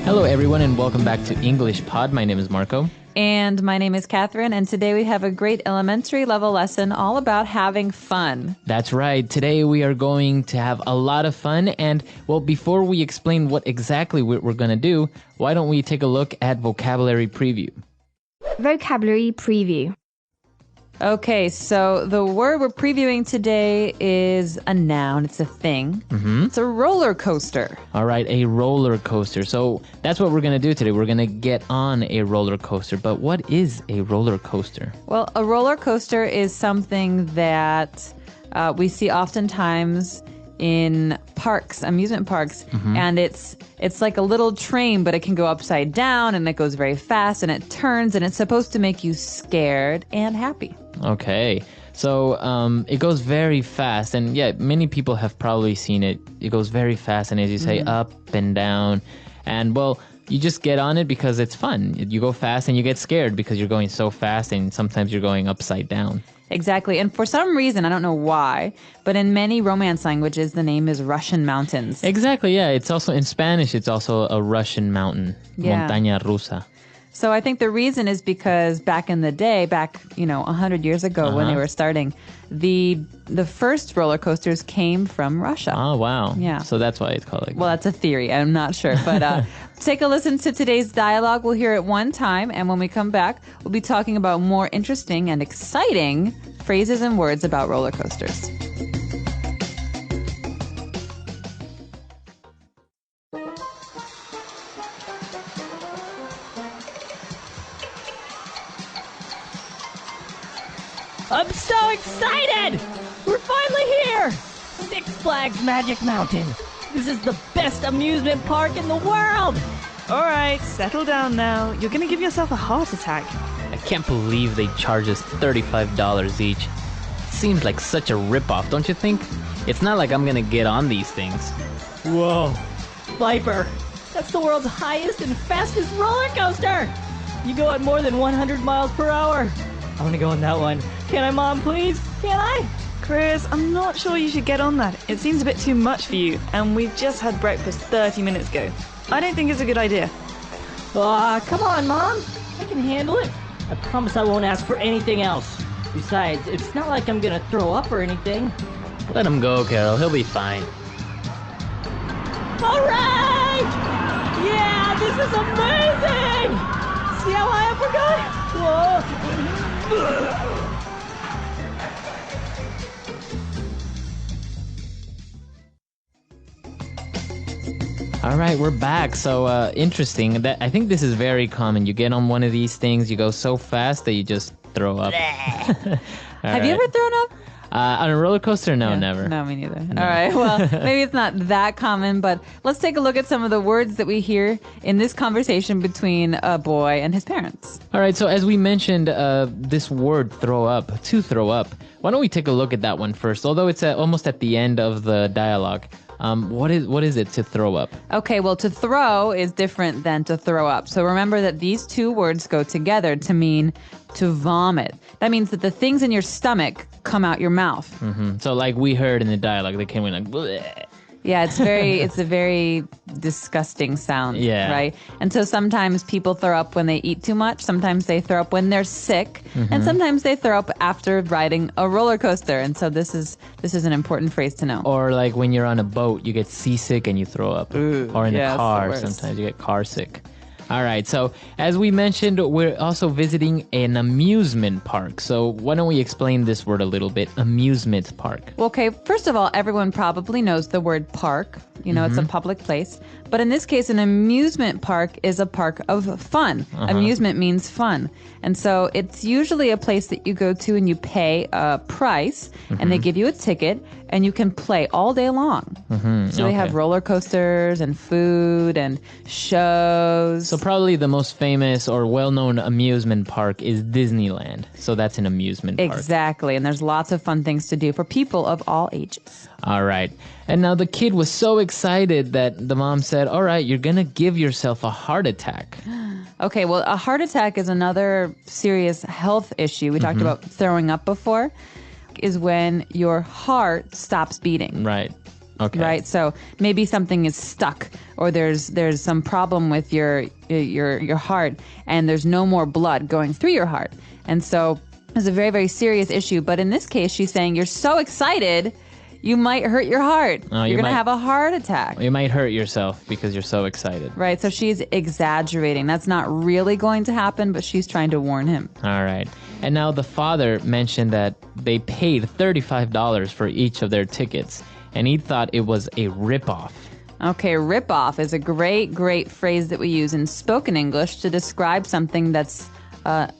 Hello, everyone, and welcome back to EnglishPod. My name is Marco. And my name is Catherine, and today we have a great elementary level lesson all about having fun. That's right. Today we are going to have a lot of fun. And, well, before we explain what exactly we're going to do, why don't we take a look at vocabulary preview? Vocabulary preview. Okay, so the word we're previewing today is a noun. It's a thing. It's a roller coaster. All right, a roller coaster. So that's what we're going to do today. We're going to get on a roller coaster. But what is a roller coaster? Well, a roller coaster is something that we see oftentimes in parks, amusement parks, and it's like a little train, but it can go upside down, and it goes very fast, and it turns, and it's supposed to make you scared and happy. Okay, so it goes very fast, and yeah, many people have probably seen it. It goes very fast, and as you say, up and down, and well, you just get on it because it's fun. You go fast, and you get scared because you're going so fast, and sometimes you're going upside down. Exactly. And for some reason, I don't know why, but in many Romance languages, the name is Russian mountains. Exactly, yeah. It's also in Spanish, it's also a Russian mountain, montaña rusa. So I think the reason is because back in the day, 100 years ago when they were starting, the first roller coasters came from Russia. Oh, wow. Yeah. So that's why it's called like that. Well, that's a theory. I'm not sure. But take a listen to today's dialogue. We'll hear it one time. And when we come back, we'll be talking about more interesting and exciting phrases and words about roller coasters. I'm so excited! We're finally here! Six Flags Magic Mountain. This is the best amusement park in the world! All right, settle down now. You're gonna give yourself a heart attack. I can't believe they charge us $35 each. Seems like such a ripoff, don't you think? It's not like I'm gonna get on these things. Whoa. Viper, that's the world's highest and fastest roller coaster! You go at more than 100 miles per hour. I want to go on that one. Can I, Mom, please? Can I? Chris, I'm not sure you should get on that. It seems a bit too much for you, and we've just had breakfast 30 minutes ago. I don't think it's a good idea. Come on, Mom. I can handle it. I promise I won't ask for anything else. Besides, it's not like I'm gonna throw up or anything. Let him go, Carol. He'll be fine. All right! Yeah, this is amazing! See how high up we're going? Whoa! All right, we're back. So interesting. I think this is very common. You get on one of these things, you go so fast that you just throw up. Have you ever thrown up? On a roller coaster? No, never. No, me neither. No. All right, well, maybe it's not that common, but let's take a look at some of the words that we hear in this conversation between a boy and his parents. All right, so as we mentioned, this word throw up, to throw up. Why don't we take a look at that one first? Although it's almost at the end of the dialogue. What is it to throw up? Okay, well, to throw is different than to throw up. So remember that these two words go together to mean to vomit. That means that the things in your stomach come out your mouth. So like we heard in the dialogue, they came in like, bleh. Yeah, it's a very disgusting sound, Yeah. right? And so sometimes people throw up when they eat too much. Sometimes they throw up when they're sick, and sometimes they throw up after riding a roller coaster. And so this is an important phrase to know. Or like when you're on a boat, you get seasick and you throw up. Or in yeah, a it's car, the worst. sometimes you get car sick. All right, so as we mentioned, we're also visiting an amusement park. So why don't we explain this word a little bit, amusement park? Okay, first of all, everyone probably knows the word park. You know, it's a public place. But in this case, an amusement park is a park of fun. Amusement means fun. And so it's usually a place that you go to and you pay a price and they give you a ticket and you can play all day long. So they have roller coasters and food and shows. So probably the most famous or well-known amusement park is Disneyland. So that's an amusement park. Exactly. And there's lots of fun things to do for people of all ages. All right. And now the kid was so excited that the mom said, all right, you're going to give yourself a heart attack. Okay, well, a heart attack is another serious health issue. We talked about throwing up before, is when your heart stops beating. Right. Okay. Right? So maybe something is stuck, or there's some problem with your heart, and there's no more blood going through your heart. And so it's a very, very serious issue. But in this case, she's saying you're so excited, you might hurt your heart. Oh, you're going to have a heart attack. You might hurt yourself because you're so excited. Right, so she's exaggerating. That's not really going to happen, but she's trying to warn him. All right. And now the father mentioned that they paid $35 for each of their tickets, and he thought it was a ripoff. Okay, rip-off is a great, great phrase that we use in spoken English to describe something that's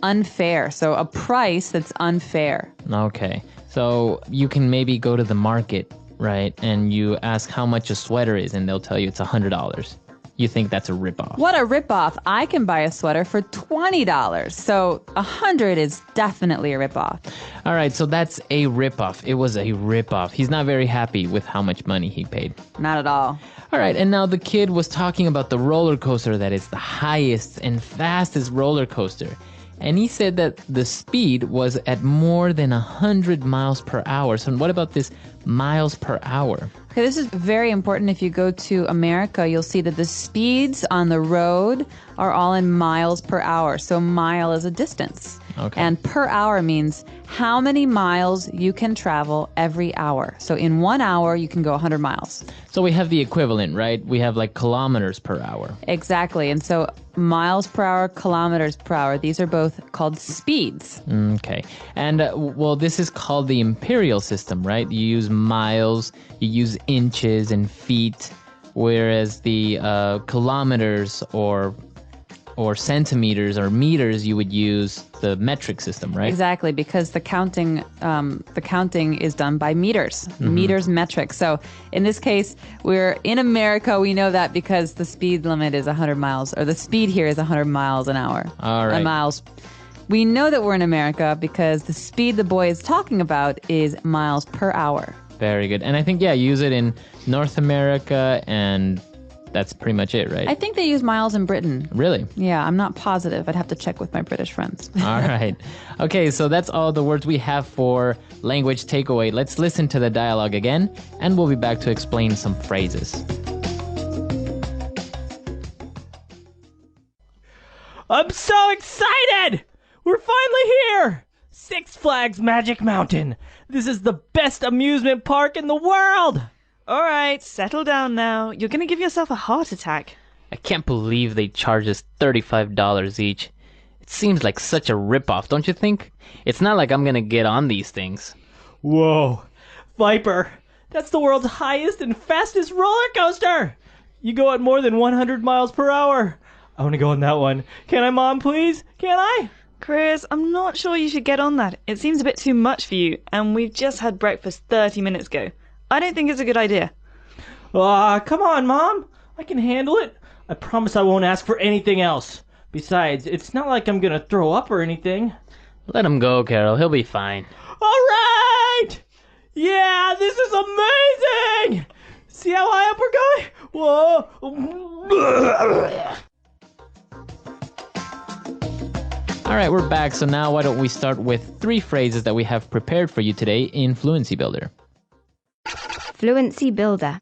unfair. So a price that's unfair. Okay. So you can maybe go to the market, right? And you ask how much a sweater is, and they'll tell you it's $100. You think that's a ripoff. What a ripoff. I can buy a sweater for $20. So $100 is definitely a ripoff. All right, so that's a ripoff. It was a ripoff. He's not very happy with how much money he paid. Not at all. All right, and now the kid was talking about the roller coaster that is the highest and fastest roller coaster. And he said that the speed was at more than 100 miles per hour. So what about this miles per hour? Okay, this is very important. If you go to America, you'll see that the speeds on the road are all in miles per hour. So mile is a distance. Okay. And per hour means how many miles you can travel every hour. So in 1 hour, you can go 100 miles. So we have the equivalent, right? We have like kilometers per hour. Exactly. And so miles per hour, kilometers per hour, these are both called speeds. Okay. And, well, this is called the imperial system, right? You use miles, you use inches and feet, whereas the kilometers or centimeters or meters, you would use the metric system, right? Exactly, because the counting is done by meters, meters metric. So in this case, we're in America. We know that because the speed limit is 100 miles, or the speed here is 100 miles an hour. All right. Miles. We know that we're in America because the speed the boy is talking about is miles per hour. Very good. And I think, yeah, use it in North America, and that's pretty much it, right? I think they use miles in Britain. Really? Yeah, I'm not positive. I'd have to check with my British friends. All right. Okay, so that's all the words we have for language takeaway. Let's listen to the dialogue again, and we'll be back to explain some phrases. I'm so excited! We're finally here! Six Flags Magic Mountain. This is the best amusement park in the world! All right, settle down now. You're going to give yourself a heart attack. I can't believe they charge us $35 each. It seems like such a ripoff, don't you think? It's not like I'm gonna get on these things. Whoa. Viper, that's the world's highest and fastest roller coaster! You go at more than 100 miles per hour. I want to go on that one. Can I, Mom, please? Can I? Chris, I'm not sure you should get on that. It seems a bit too much for you, and we've just had breakfast 30 minutes ago. I don't think it's a good idea. Come on, Mom. I can handle it. I promise I won't ask for anything else. Besides, it's not like I'm gonna throw up or anything. Let him go, Carol. He'll be fine. All right! Yeah, this is amazing! See how high up we're going? Whoa! All right, we're back. So now why don't we start with 3 phrases that we have prepared for you today in Fluency Builder. Fluency Builder.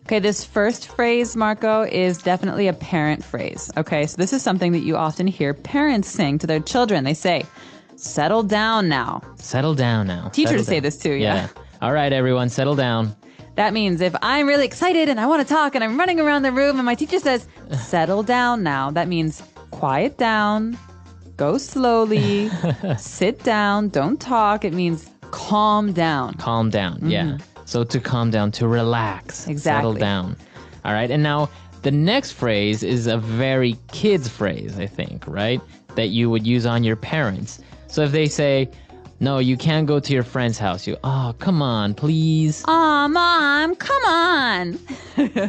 Okay, this first phrase, Marco, is definitely a parent phrase. Okay, so this is something that you often hear parents saying to their children. They say, settle down now. Settle down now. Teachers say this too, yeah. All right, everyone, settle down. That means if I'm really excited and I want to talk and I'm running around the room and my teacher says, settle down now, that means quiet down, go slowly, sit down, don't talk. It means calm down. Calm down, yeah. So to calm down, to relax. Exactly. Settle down. All right, and now the next phrase is a very kids phrase, I think, right? That you would use on your parents. So if they say, no, you can't go to your friend's house, you, oh, come on, please. Aw, Mom, come on.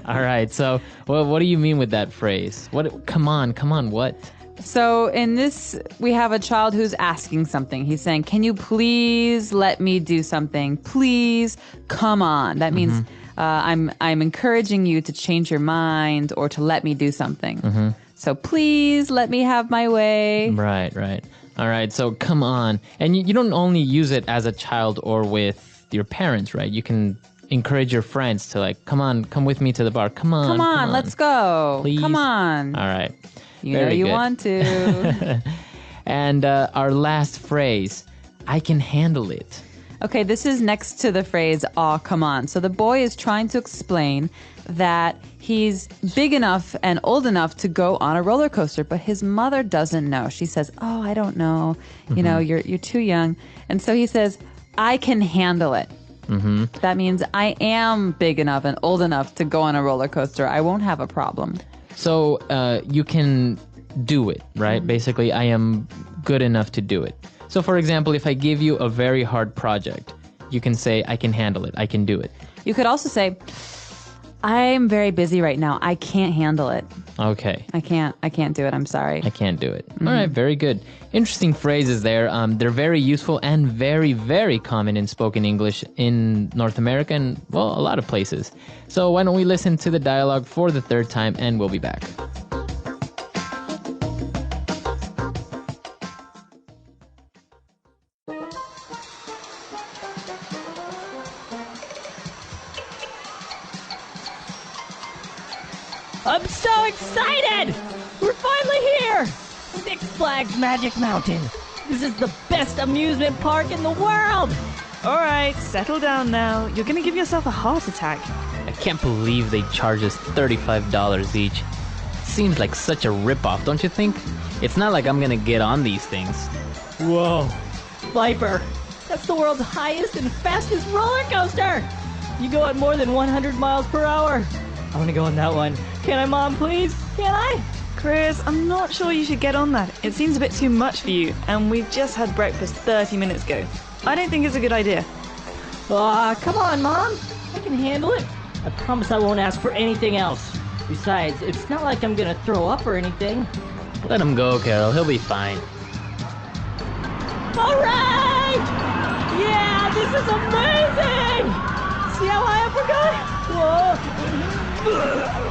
All right, so what do you mean with that phrase? Come on, what? So in this, we have a child who's asking something. He's saying, can you please let me do something? Please, come on. That means I'm encouraging you to change your mind or to let me do something. So please let me have my way. Right. All right, so come on. And you don't only use it as a child or with your parents, right? You can encourage your friends to like, come with me to the bar. Come on, let's go. Please. Come on. All right. You Very know you good. want to. And our last phrase, I can handle it. Okay, this is next to the phrase, aw, come on. So the boy is trying to explain that he's big enough and old enough to go on a roller coaster, but his mother doesn't know. She says, oh, I don't know. You know, you're too young. And so he says, I can handle it. Mm-hmm. That means I am big enough and old enough to go on a roller coaster. I won't have a problem. So you can do it, right? Basically, I am good enough to do it. So for example, if I give you a very hard project, you can say, I can handle it. I can do it. You could also say, I'm very busy right now. I can't handle it. Okay. I can't do it. I'm sorry. I can't do it. All right, very good. Interesting phrases there. They're very useful and very, very common in spoken English in North America and, well, a lot of places. So why don't we listen to the dialogue for the third time and we'll be back. I'm so excited! We're finally here! Six Flags Magic Mountain. This is the best amusement park in the world! All right, settle down now. You're going to give yourself a heart attack. I can't believe they charge us $35 each. Seems like such a ripoff, don't you think? It's not like I'm gonna get on these things. Whoa. Viper, that's the world's highest and fastest roller coaster! You go at more than 100 miles per hour. I want to go on that one. Can I, Mom, please? Can I? Chris, I'm not sure you should get on that. It seems a bit too much for you, and we've just had breakfast 30 minutes ago. I don't think it's a good idea. Aw, come on, Mom. I can handle it. I promise I won't ask for anything else. Besides, it's not like I'm gonna throw up or anything. Let him go, Carol. He'll be fine. All right! Yeah, this is amazing! See how high up we're going? Whoa!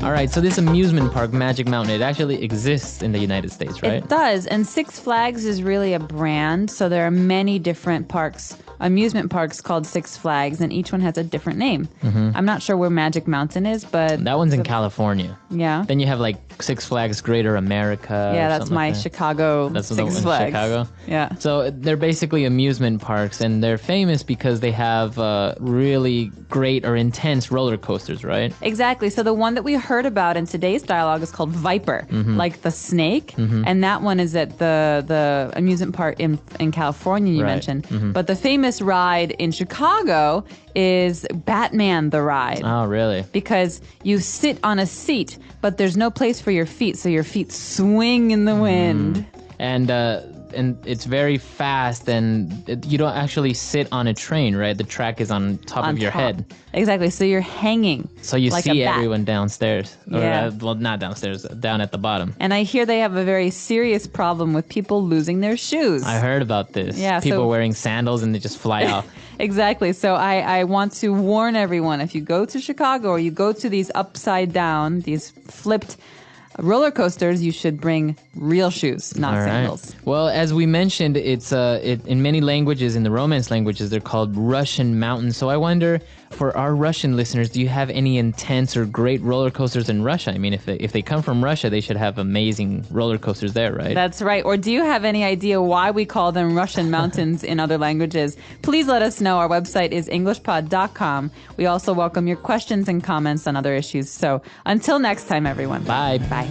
All right, so this amusement park, Magic Mountain, it actually exists in the United States, right? It does. And Six Flags is really a brand. So there are many different parks, amusement parks called Six Flags, and each one has a different name. I'm not sure where Magic Mountain is, but... That one's in California. Yeah. Then you have like Six Flags Greater America. Yeah, or that's something my like that. Chicago That's the one Six in Flags. Chicago? Yeah. So they're basically amusement parks, and they're famous because they have really great or intense roller coasters, right? Exactly. So the one that we heard about in today's dialogue is called Viper, like the snake. And that one is at the amusement park in California you Right. mentioned. But the famous ride in Chicago is Batman the Ride. Oh, really? Because you sit on a seat, but there's no place for your feet, so your feet swing in the wind. And it's very fast, and you don't actually sit on a train, right? The track is on top of your head. Exactly. So you're hanging. So you like see a bat. everyone downstairs. Or, Yeah. well, not downstairs, down at the bottom. And I hear they have a very serious problem with people losing their shoes. I heard about this. Yeah, People so- wearing sandals and they just fly off. Exactly. So I want to warn everyone, if you go to Chicago or you go to these upside down, these flipped roller coasters, you should bring real shoes, not All right. sandals. Well, as we mentioned, it's in many languages, in the Romance languages, they're called Russian mountains. So I wonder, for our Russian listeners, do you have any intense or great roller coasters in Russia? I mean, if they come from Russia, they should have amazing roller coasters there, right? That's right. Or do you have any idea why we call them Russian mountains in other languages? Please let us know. Our website is EnglishPod.com. We also welcome your questions and comments on other issues. So until next time, everyone. Bye. Bye.